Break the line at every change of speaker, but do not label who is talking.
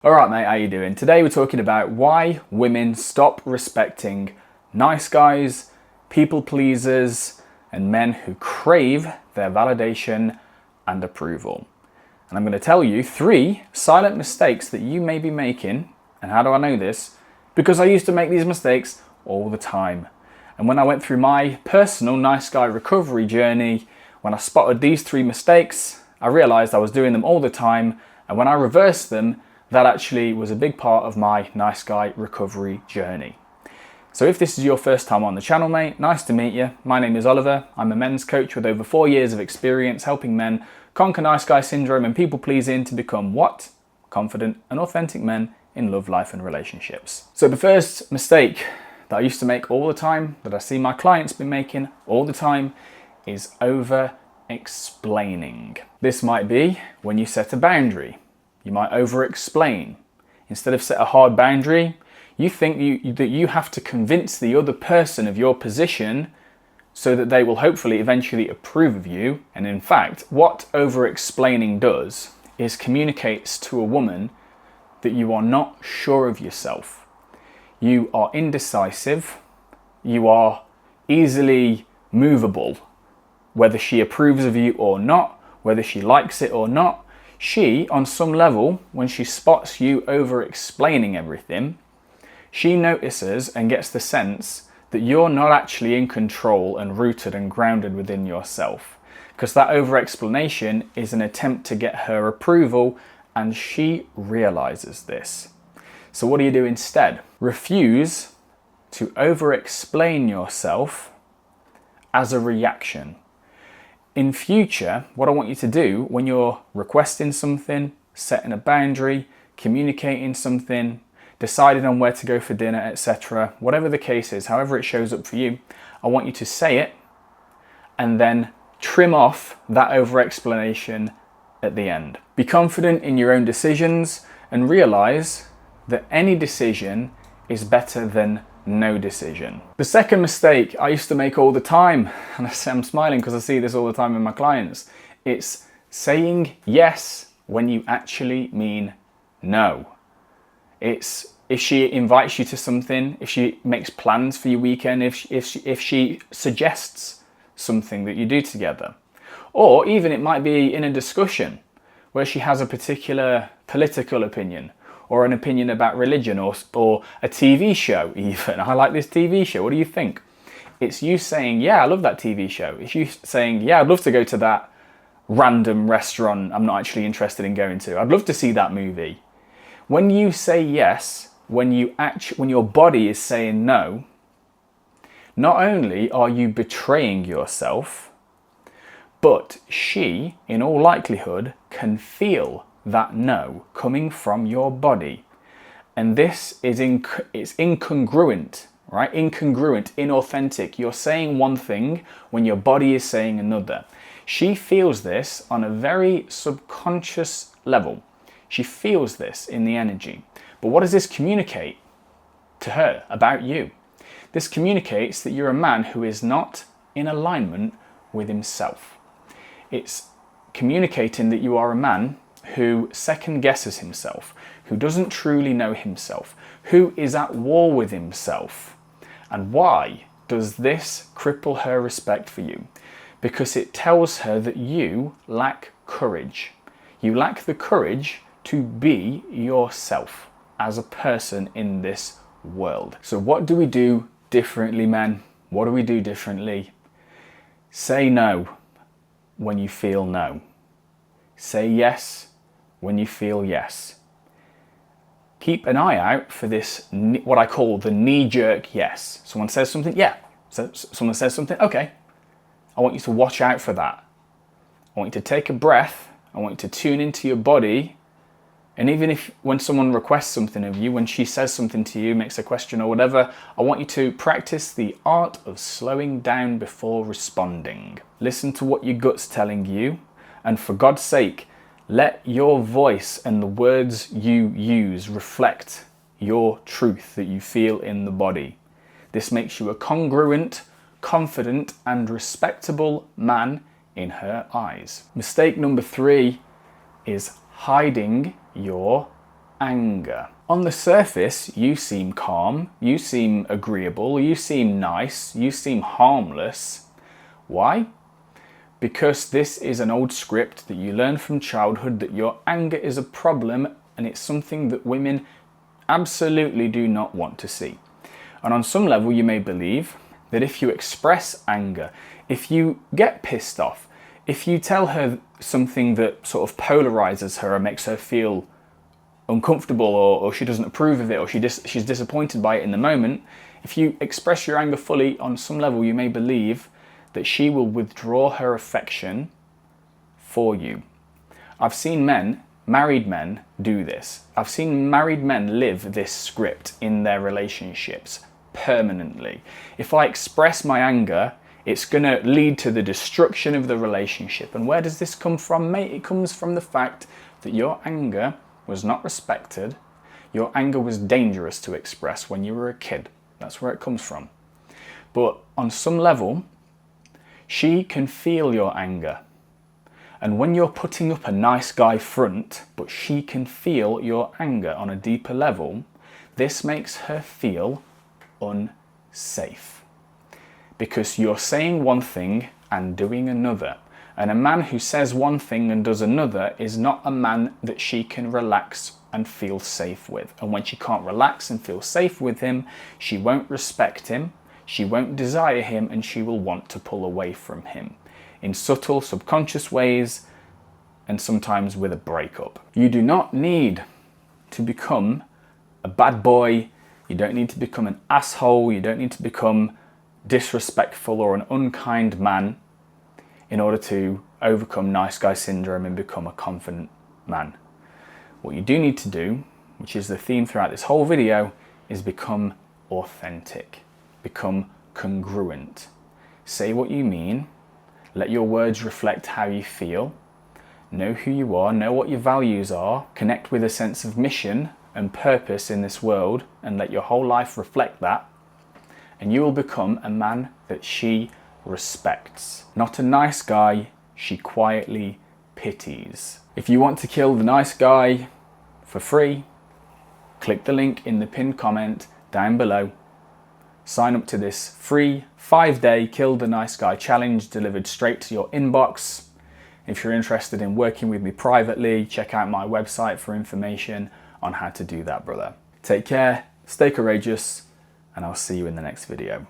Alright mate, how you doing? Today we're talking about why women stop respecting nice guys, people pleasers, and men who crave their validation and approval. And I'm going to tell you 3 silent mistakes that you may be making. And how do I know this? Because I used to make these mistakes all the time. And when I went through my personal nice guy recovery journey, when I spotted these 3 mistakes, I realized I was doing them all the time. And when I reversed them, that actually was a big part of my nice guy recovery journey. So if this is your first time on the channel, mate, nice to meet you. My name is Oliver. I'm a men's coach with over 4 years of experience helping men conquer nice guy syndrome and people pleasing to become what? Confident and authentic men in love, life and relationships. So the first mistake that I used to make all the time, that I see my clients be making all the time, is over-explaining. This might be when you set a boundary. You might over-explain. Instead of set a hard boundary, you think that you have to convince the other person of your position so that they will hopefully eventually approve of you. And in fact, what over-explaining does is communicates to a woman that you are not sure of yourself. You are indecisive. You are easily movable. Whether she approves of you or not, whether she likes it or not, she, on some level, when she spots you over-explaining everything, she notices and gets the sense that you're not actually in control and rooted and grounded within yourself. Because that over-explanation is an attempt to get her approval, and she realizes this. So what do you do instead? Refuse to over-explain yourself as a reaction. In future, what I want you to do when you're requesting something, setting a boundary, communicating something, deciding on where to go for dinner, etc., whatever the case is, however it shows up for you, I want you to say it and then trim off that over-explanation at the end. Be confident in your own decisions and realize that any decision is better than no decision. The second mistake I used to make all the time, and I'm smiling because I see this all the time in my clients, it's saying yes when you actually mean no. It's if she invites you to something, if she makes plans for your weekend, if she suggests something that you do together. Or even it might be in a discussion where she has a particular political opinion, or an opinion about religion, or a TV show even. I like this TV show, what do you think? It's you saying, yeah, I love that TV show. It's you saying, yeah, I'd love to go to that random restaurant I'm not actually interested in going to. I'd love to see that movie. When you say yes, when your body is saying no, not only are you betraying yourself, but she, in all likelihood, can feel that no coming from your body. And this is it's incongruent, right? Incongruent, inauthentic. You're saying one thing when your body is saying another. She feels this on a very subconscious level. She feels this in the energy. But what does this communicate to her about you? This communicates that you're a man who is not in alignment with himself. It's communicating that you are a man who second guesses himself, who doesn't truly know himself, who is at war with himself. And why does this cripple her respect for you? Because it tells her that you lack courage. You lack the courage to be yourself as a person in this world. So what do we do differently, men? What do we do differently? Say no when you feel no. Say yes when you feel yes. Keep an eye out for this, what I call the knee-jerk yes. Someone says something, yeah. So someone says something, okay. I want you to watch out for that. I want you to take a breath. I want you to tune into your body. And even if when someone requests something of you, when she says something to you, makes a question or whatever, I want you to practice the art of slowing down before responding. Listen to what your gut's telling you. And for God's sake, let your voice and the words you use reflect your truth that you feel in the body. This makes you a congruent, confident, and respectable man in her eyes. Mistake number 3 is hiding your anger. On the surface, you seem calm, you seem agreeable, you seem nice, you seem harmless. Why? Because this is an old script that you learn from childhood that your anger is a problem and it's something that women absolutely do not want to see. And on some level, you may believe that if you express anger, if you get pissed off, if you tell her something that sort of polarizes her and makes her feel uncomfortable or she doesn't approve of it or she's disappointed by it in the moment, if you express your anger fully, on some level you may believe that she will withdraw her affection for you. I've seen married men do this. I've seen married men live this script in their relationships permanently. If I express my anger, it's going to lead to the destruction of the relationship. And where does this come from, mate? It comes from the fact that your anger was not respected. Your anger was dangerous to express when you were a kid. That's where it comes from. But on some level, she can feel your anger. And when you're putting up a nice guy front, but she can feel your anger on a deeper level, this makes her feel unsafe. Because you're saying one thing and doing another. And a man who says one thing and does another is not a man that she can relax and feel safe with. And when she can't relax and feel safe with him, she won't respect him, she won't desire him, and she will want to pull away from him in subtle, subconscious ways, and sometimes with a breakup. You do not need to become a bad boy. You don't need to become an asshole. You don't need to become disrespectful or an unkind man in order to overcome nice guy syndrome and become a confident man. What you do need to do, which is the theme throughout this whole video, is become authentic, become congruent. Say what you mean, let your words reflect how you feel, know who you are, know what your values are, connect with a sense of mission and purpose in this world, and let your whole life reflect that. And you will become a man that she respects. Not a nice guy she quietly pities. If you want to kill the nice guy for free, click the link in the pinned comment down below. Sign up to this free 5-day Kill the Nice Guy challenge delivered straight to your inbox. If you're interested in working with me privately, check out my website for information on how to do that, brother. Take care, stay courageous, and I'll see you in the next video.